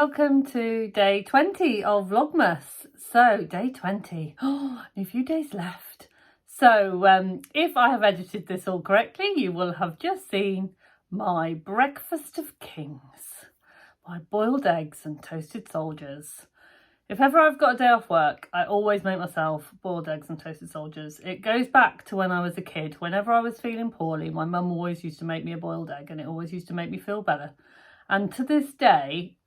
welcome to day 20 of Vlogmas. So day 20, a few days left. So if I have edited this all correctly, you will have just seen my breakfast of kings, my boiled eggs and toasted soldiers. If ever I've got a day off work, I always make myself boiled eggs and toasted soldiers. It goes back to when I was a kid. Whenever I was feeling poorly, my mum always used to make me a boiled egg, and it always used to make me feel better. And to this day,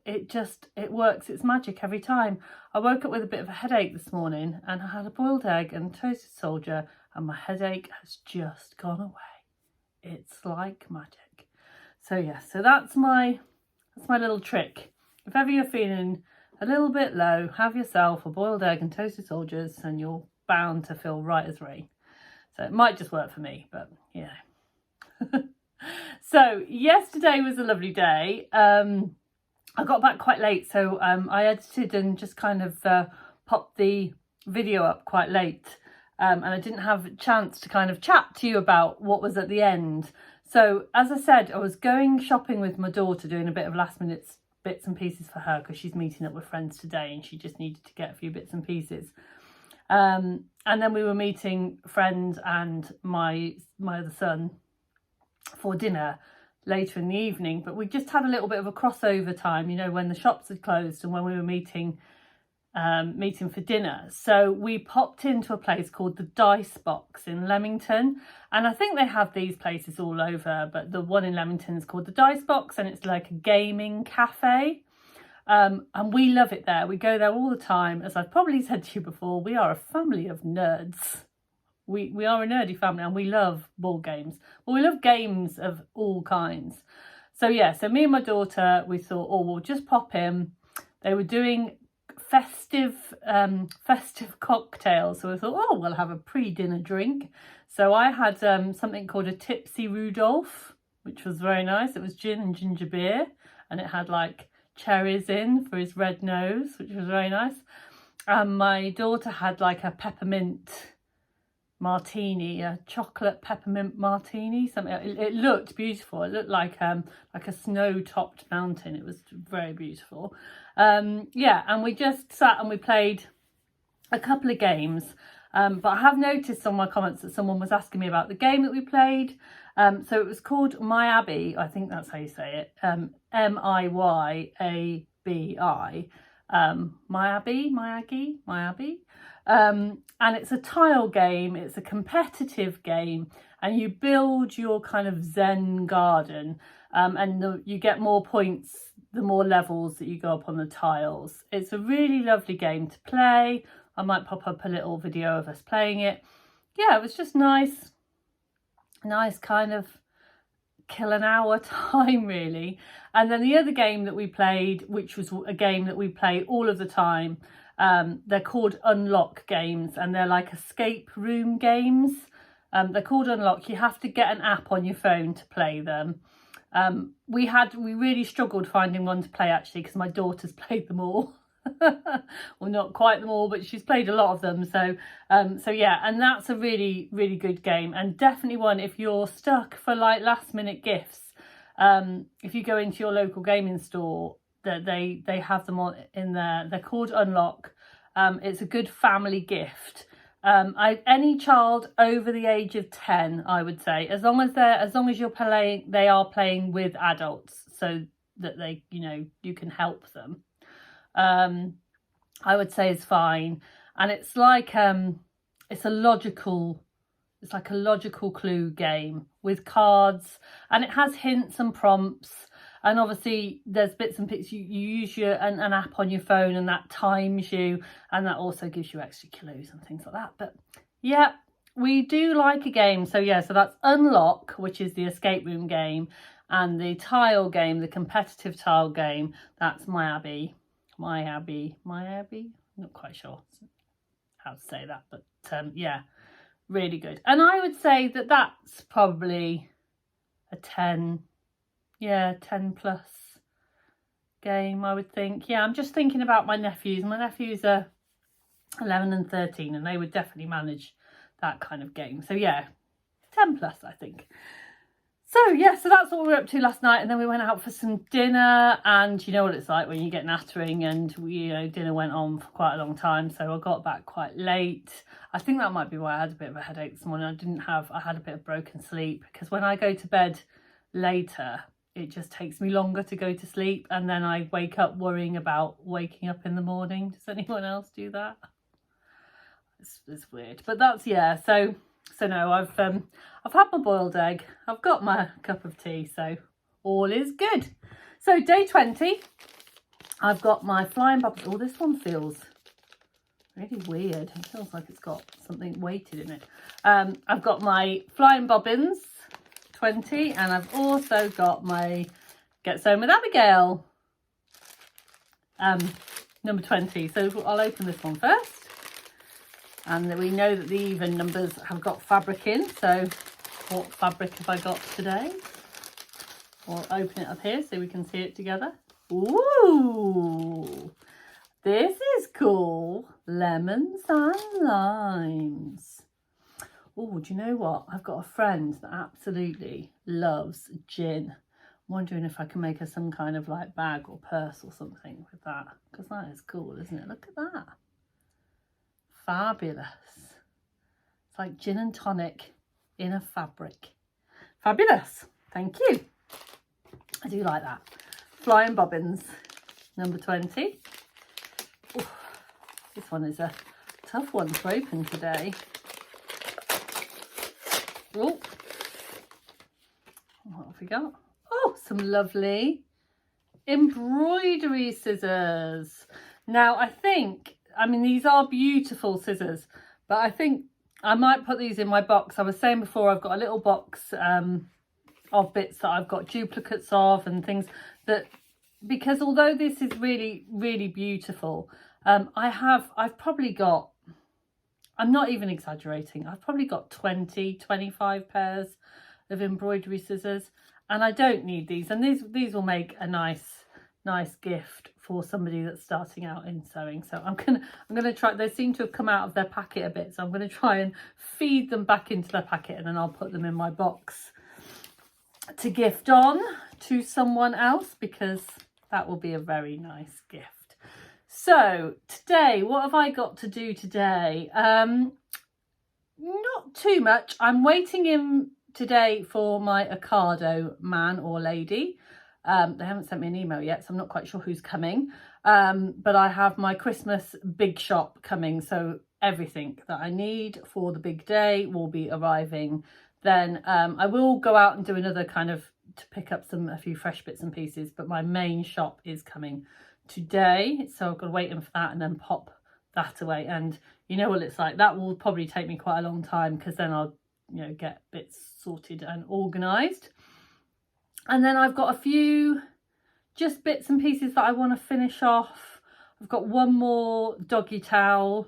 it works its magic every time. I woke up with a bit of a headache this morning, and I had a boiled egg and toasted soldier, and my headache has just gone away. It's like magic. So yeah, so that's my little trick. If ever you're feeling a little bit low, have yourself a boiled egg and toasted soldiers and you're bound to feel right as rain. So it might just work for me, but you know. So yesterday was a lovely day. I got back quite late, so I edited and just kind of popped the video up quite late, and I didn't have a chance to kind of chat to you about what was at the end. So as I said, I was going shopping with my daughter, doing a bit of last minute bits and pieces for her because she's meeting up with friends today and she just needed to get a few bits and pieces. And then we were meeting friends and my other son for dinner later in the evening, but we just had a little bit of a crossover time, you know, when the shops had closed and when we were meeting for dinner. So we popped into a place called the Dice Box in Leamington, and I think they have these places all over, but the one in Leamington is called the Dice Box, and it's like a gaming cafe, and we love it there. We go there all the time. As I've probably said to you before, we are a family of nerds. We are a nerdy family, and we love board games. Well, we love games of all kinds. So yeah, so me and my daughter, we thought, oh, we'll just pop in. They were doing festive cocktails, so we thought, oh, we'll have a pre-dinner drink. So I had something called a Tipsy Rudolph, which was very nice. It was gin and ginger beer, and it had like cherries in for his red nose, which was very nice. And my daughter had like a peppermint martini, a chocolate peppermint martini, something. It looked beautiful. It looked like a snow-topped mountain. It was very beautiful. Yeah, and we just sat and we played a couple of games. But I have noticed on my comments that someone was asking me about the game that we played. So it was called My Abbey. I think that's how you say it. Miyabi. My Abbey. And it's a tile game, it's a competitive game, and you build your kind of Zen garden, and you get more points the more levels that you go up on the tiles. It's a really lovely game to play. I might pop up a little video of us playing it. Yeah, it was just nice kind of kill an hour time really. And then the other game that we played, which was a game that we play all of the time, they're called Unlock games, and they're like escape room games. They're called Unlock. You have to get an app on your phone to play them. We really struggled finding one to play actually, because my daughter's played them all. Well, not quite them all, but she's played a lot of them. So yeah, and that's a really, really good game, and definitely one if you're stuck for like last minute gifts. If you go into your local gaming store, that they have them on in there. They're called Unlock. It's a good family gift. Any child over the age of 10, I would say, as long as they are playing with adults, so that you can help them. I would say is fine. And it's like it's a logical clue game with cards, and it has hints and prompts. And obviously there's bits and bits, you use an app on your phone, and that times you, and that also gives you extra clues and things like that. But yeah, we do like a game. So yeah, so that's Unlock, which is the escape room game, and the tile game, the competitive tile game, that's My Abbey. Not quite sure how to say that, but yeah, really good. And I would say that that's probably a 10 plus game, I would think. Yeah, I'm just thinking about my nephews. My nephews are 11 and 13, and they would definitely manage that kind of game. So yeah, 10 plus, I think. So yeah, so that's what we were up to last night, and then we went out for some dinner. And you know what it's like when you get nattering, and dinner went on for quite a long time, so I got back quite late. I think that might be why I had a bit of a headache this morning. I had a bit of broken sleep, because when I go to bed later, it just takes me longer to go to sleep, and then I wake up worrying about waking up in the morning. Does anyone else do that? It's weird, but that's, yeah. So no, I've had my boiled egg, I've got my cup of tea, so all is good. So day 20, I've got my flying bobbins. Oh, this one feels really weird. It feels like it's got something weighted in it. I've got my flying bobbins 20, and I've also got my Get Sewn with Abigail number 20. So I'll open this one first. And we know that the even numbers have got fabric in. So what fabric have I got today? We'll open it up here so we can see it together. Ooh, this is cool. Lemons and limes. Oh, do you know what? I've got a friend that absolutely loves gin. I'm wondering if I can make her some kind of like bag or purse or something with that, because that is cool, isn't it? Look at that. Fabulous. It's like gin and tonic in a fabric. Fabulous. Thank you. I do like that. Flying bobbins number 20. Ooh, this one is a tough one to open today. Oh, what have we got? Oh, some lovely embroidery scissors. Now I mean, these are beautiful scissors, but I think I might put these in my box. I was saying before, I've got a little box of bits that I've got duplicates of and things that, because although this is really, really beautiful, I've probably got, I'm not even exaggerating, I've probably got 20, 25 pairs of embroidery scissors, and I don't need these. And these will make a nice gift for somebody that's starting out in sewing. So I'm gonna try. They seem to have come out of their packet a bit, so I'm gonna try and feed them back into their packet, and then I'll put them in my box to gift on to someone else, because that will be a very nice gift. So today, what have I got to do today? Not too much. I'm waiting in today for my Ocado man or lady. They haven't sent me an email yet, so I'm not quite sure who's coming. But I have my Christmas big shop coming, so everything that I need for the big day will be arriving. Then I will go out and do another kind of to pick up a few fresh bits and pieces, but my main shop is coming today, so I've got to wait in for that and then pop that away. And you know what it's like, that will probably take me quite a long time, because then I'll get bits sorted and organised. And then I've got a few just bits and pieces that I want to finish off. I've got one more doggy towel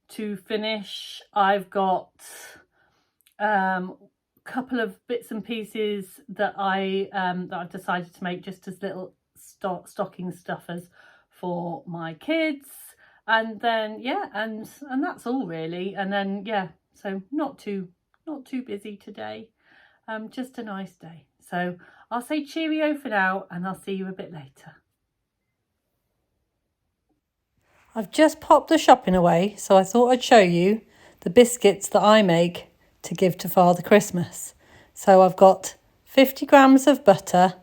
to finish. I've got a couple of bits and pieces that I've decided to make just as little stocking stuffers for my kids. And then and that's all really. And then so not too busy today. Just a nice day. So I'll say cheerio for now, and I'll see you a bit later. I've just popped the shopping away, so I thought I'd show you the biscuits that I make to give to Father Christmas. So I've got 50 grams of butter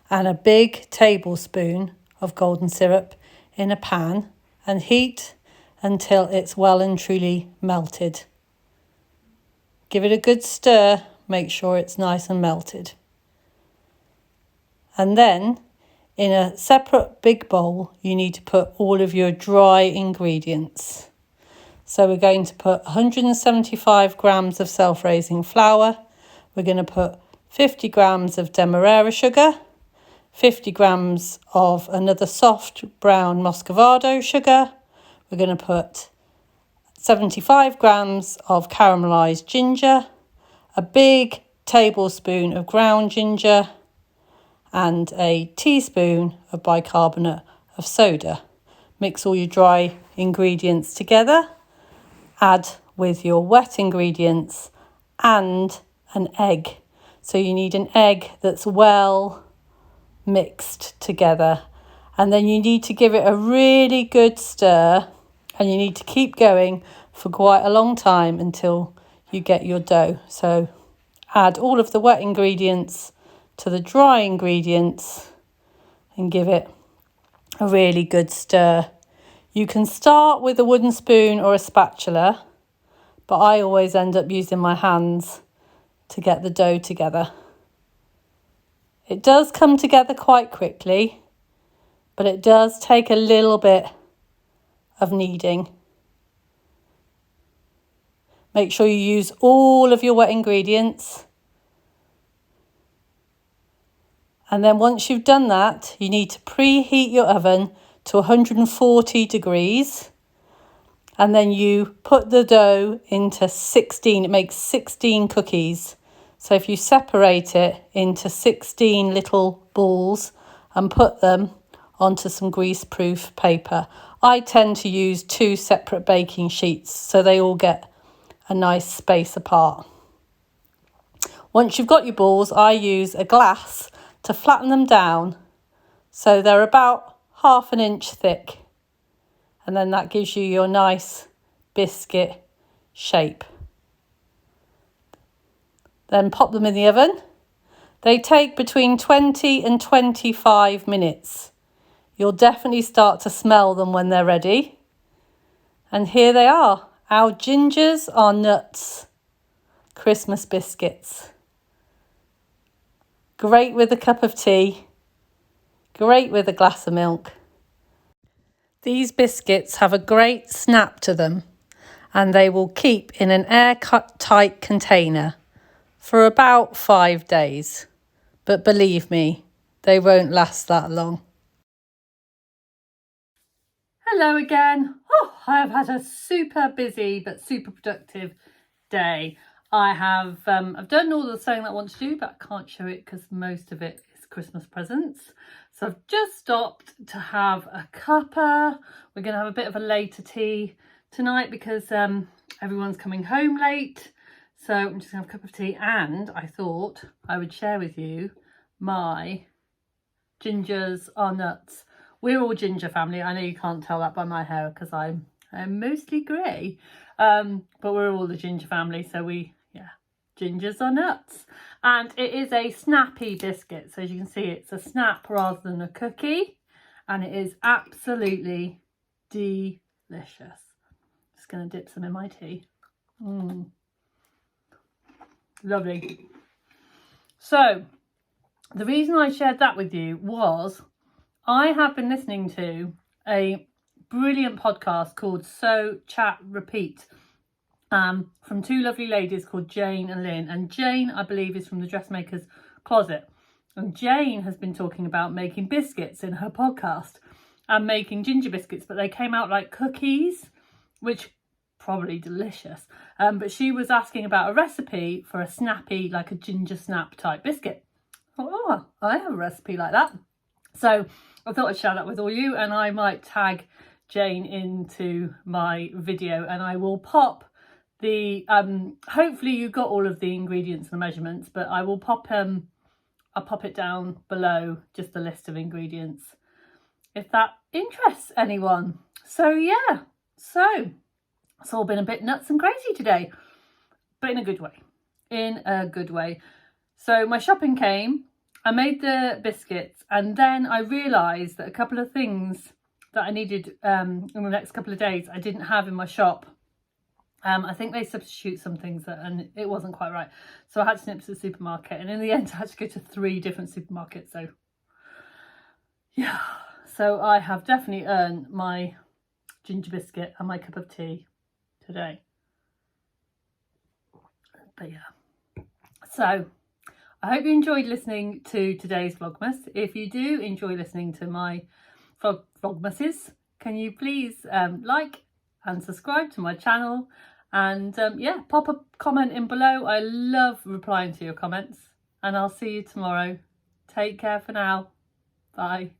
and a big tablespoon of golden syrup in a pan, and heat until it's well and truly melted. Give it a good stir, make sure it's nice and melted. And then in a separate big bowl, you need to put all of your dry ingredients. So we're going to put 175 grams of self-raising flour. We're going to put 50 grams of Demerara sugar, 50 grams of another soft brown Muscovado sugar. We're going to put 75 grams of caramelised ginger, a big tablespoon of ground ginger, and a teaspoon of bicarbonate of soda. Mix all your dry ingredients together, add with your wet ingredients and an egg. So you need an egg that's well mixed together. And then you need to give it a really good stir, and you need to keep going for quite a long time until you get your dough. So add all of the wet ingredients to the dry ingredients and give it a really good stir. You can start with a wooden spoon or a spatula, but I always end up using my hands to get the dough together. It does come together quite quickly, but it does take a little bit of kneading. Make sure you use all of your wet ingredients. And then once you've done that, you need to preheat your oven to 140 degrees. And then you put the dough into 16, it makes 16 cookies. So if you separate it into 16 little balls and put them onto some greaseproof paper. I tend to use 2 separate baking sheets so they all get a nice space apart. Once you've got your balls, I use a glass to flatten them down so they're about 1/2 inch thick. And then that gives you your nice biscuit shape. Then pop them in the oven. They take between 20 and 25 minutes. You'll definitely start to smell them when they're ready. And here they are, our gingers are nuts Christmas biscuits. Great with a cup of tea, great with a glass of milk. These biscuits have a great snap to them, and they will keep in an airtight container for about 5 days. But believe me, they won't last that long. Hello again. I have had a super busy but super productive day. I've done all the sewing that I want to do, but I can't show it because most of it is Christmas presents. So I've just stopped to have a cuppa. We're going to have a bit of a later tea tonight because everyone's coming home late. So I'm just going to have a cup of tea, and I thought I would share with you my gingers are nuts. We're all ginger family. I know you can't tell that by my hair because I'm mostly grey, but we're all the ginger family. So gingers are nuts. And it is a snappy biscuit. So as you can see, it's a snap rather than a cookie, and it is absolutely delicious. Just going to dip some in my tea. Lovely. So the reason I shared that with you was I have been listening to a brilliant podcast called Sew Chat Repeat from 2 lovely ladies called Jane and Lynn. And Jane, I believe, is from the Dressmaker's Closet. And Jane has been talking about making biscuits in her podcast and making ginger biscuits, but they came out like cookies, which probably delicious. But she was asking about a recipe for a snappy, like a ginger snap type biscuit. Oh, I have a recipe like that. So I thought I'd share that with all you, and I might tag Jane into my video, and I will pop the hopefully you got all of the ingredients and the measurements, but I will pop I'll pop it down below, just a list of ingredients if that interests anyone. So yeah, so it's all been a bit nuts and crazy today, but in a good way. So my shopping came, I made the biscuits, and then I realised that a couple of things that I needed in the next couple of days I didn't have in my shop. I think they substitute some things and it wasn't quite right. So I had to nip to the supermarket, and in the end I had to go to 3 different supermarkets. So yeah, so I have definitely earned my ginger biscuit and my cup of tea today. But yeah, so I hope you enjoyed listening to today's Vlogmas. If you do enjoy listening to my Vlogmases, can you please like and subscribe to my channel, and pop a comment in below. I love replying to your comments, and I'll see you tomorrow. Take care for now. Bye.